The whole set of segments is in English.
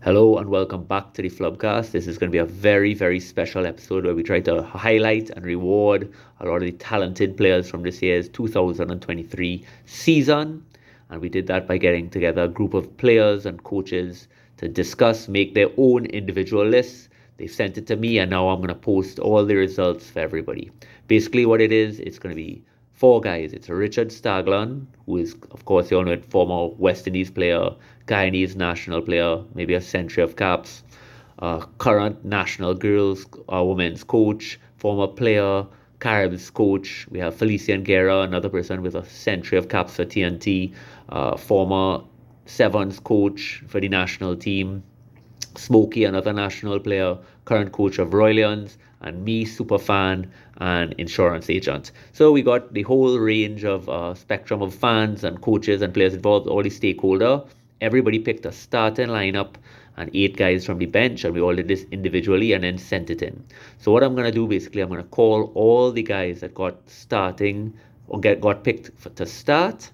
Hello and welcome back to the Flubcast. This is going to be a very, very special episode where we try to highlight and reward a lot of the talented players from this year's 2023 season. And we did that by getting together a group of players and coaches to discuss, make their own individual lists. They sent it to me, and now I'm going to post all the results for everybody. Basically, what it is, it's going to be four guys. It's Richard Staglan, who is, of course, you all know it, former West Indies player, Guyanese national player, maybe a century of caps, current national girls, women's coach, former player, Caribs coach. We have Felician Guerra, another person with a century of caps for TNT, former Sevens coach for the national team, Smokey, another national player, current coach of Royalians, and me, super fan and insurance agent. So we got the whole range of spectrum of fans and coaches and players involved, all the stakeholder. Everybody picked a starting lineup and 8 guys from the bench, and we all did this individually and then sent it in. So what I'm going to do, basically, I'm going to call all the guys that got starting or got picked to start,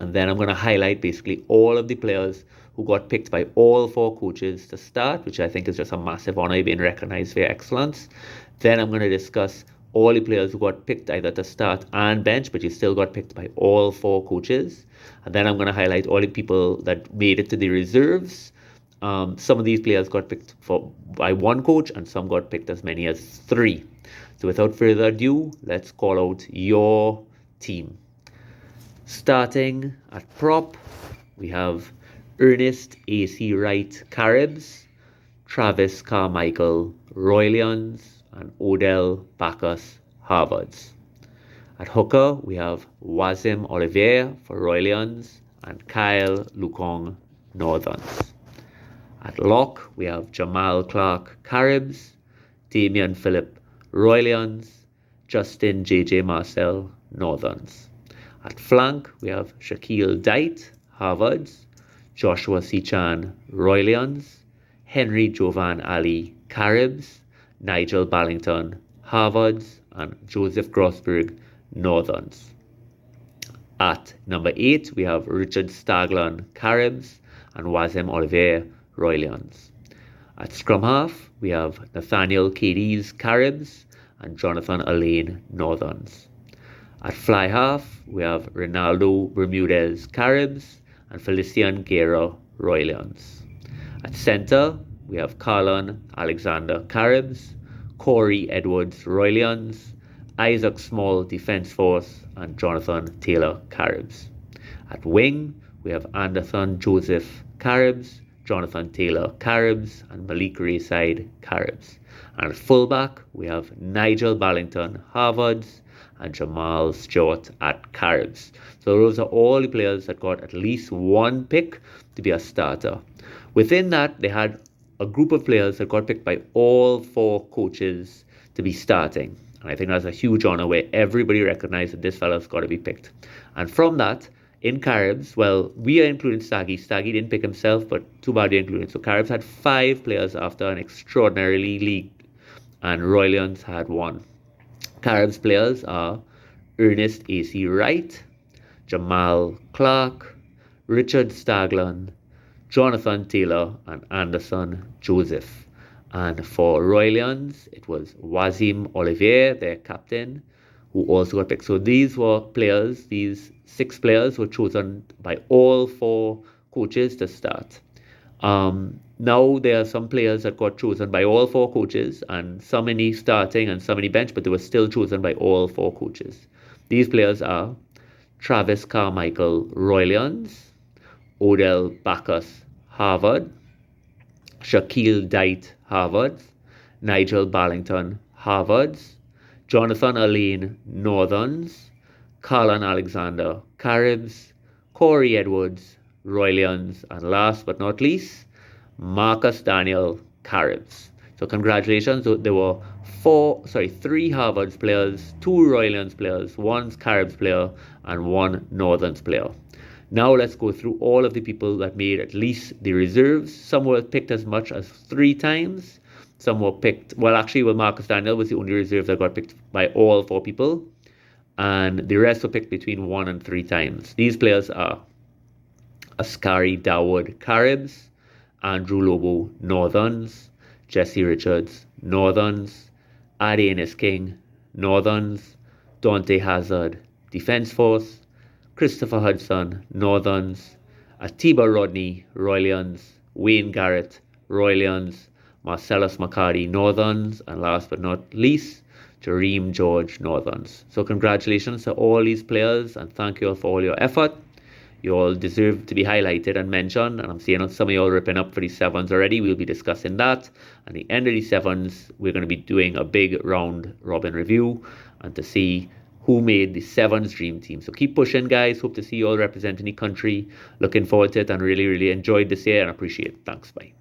and then I'm going to highlight basically all of the players who got picked by all 4 coaches to start, which I think is just a massive honor, being recognized for your excellence. Then I'm going to discuss all the players who got picked either to start and bench, but you still got picked by all 4 coaches. And then I'm going to highlight all the people that made it to the reserves. Some of these players got picked by 1 coach, and some got picked as many as 3. So without further ado, let's call out your team. Starting at prop, we have Ernest A.C. Wright, Caribs, Travis Carmichael, Royalians, and Odell Bacchus, Harvards. At hooker, we have Wazim Olivier for Royalians and Kyle Lukong, Northerns. At lock, we have Jamal Clark, Caribs, Damian Phillip, Royalians, Justin J.J. Marcel, Northerns. At flank, we have Shaquille Dite, Harvards, Joshua Sichan, Royalians, Henry Jovan Ali, Caribs, Nigel Ballington, Harvards, and Joseph Grossberg, Northerns. At number 8, we have Richard Staglan, Caribs, and Wazim Olivier, Royalians. At scrum half, we have Nathaniel Cadiz, Caribs, and Jonathan Alain, Northerns. At fly half, we have Ronaldo Bermudez, Caribs, and Felician Guerra, Royalians. At centre, we have Carlon Alexander, Caribs, Corey Edwards, Royalians, Isaac Small, Defence Force, and Jonathan Taylor, Caribs. At wing, we have Anderson Joseph, Caribs, Jonathan Taylor, Caribs, and Malik Rayside, Caribs. And at fullback, we have Nigel Ballington, Harvards, and Jamal Stewart at Caribs. So those are all the players that got at least 1 pick to be a starter. Within that, they had a group of players that got picked by all 4 coaches to be starting. And I think that's a huge honor where everybody recognized that this fella's got to be picked. And from that, in Caribs, well, we are including Staggy. Staggy didn't pick himself, but too bad we included. So Caribs had 5 players after an extraordinarily league, and Royalians had 1. Caribs players are Ernest A.C. Wright, Jamal Clark, Richard Staglan, Jonathan Taylor, and Anderson Joseph. And for Royalians, it was Wazim Olivier, their captain, who also got picked. So these were players, these 6 players were chosen by all 4 coaches to start. Now there are some players that got chosen by all 4 coaches, and some in the starting and some in the bench, but they were still chosen by all 4 coaches. These players are Travis Carmichael, Royalians, Odell Bacchus, Harvard, Shaquille Dite, Harvards, Nigel Ballington, Harvards, Jonathan Alain, Northerns, Carlon Alexander, Caribs, Corey Edwards, Royalians, and last but not least, Marcus Daniel, Caribs. So congratulations. So there were 3 Harvards players, 2 Royalians players, 1 Caribs player, and 1 Northerns player. Now let's go through all of the people that made at least the reserves. Some were picked as much as 3 times. Some were picked, Marcus Daniel was the only reserve that got picked by all 4 people. And the rest were picked between 1 and 3 times. These players are Askari Dawood, Caribs, Andrew Lobo, Northerns. Jesse Richards, Northerns. Ade Ennis King, Northerns. Dante Hazard, Defence Force. Christopher Hudson, Northerns. Atiba Rodney, Roylians. Wayne Garrett, Roylians. Marcellus McCarty, Northerns. And last but not least, Jareem George, Northerns. So congratulations to all these players and thank you all for all your effort. You all deserve to be highlighted and mentioned, and I'm seeing some of you all ripping up for these sevens already. We'll be discussing that. At the end of these sevens, we're going to be doing a big round robin review and to see who made the sevens dream team. So keep pushing, guys. Hope to see you all representing the country. Looking forward to it and really, really enjoyed this year and appreciate it. Thanks. Bye.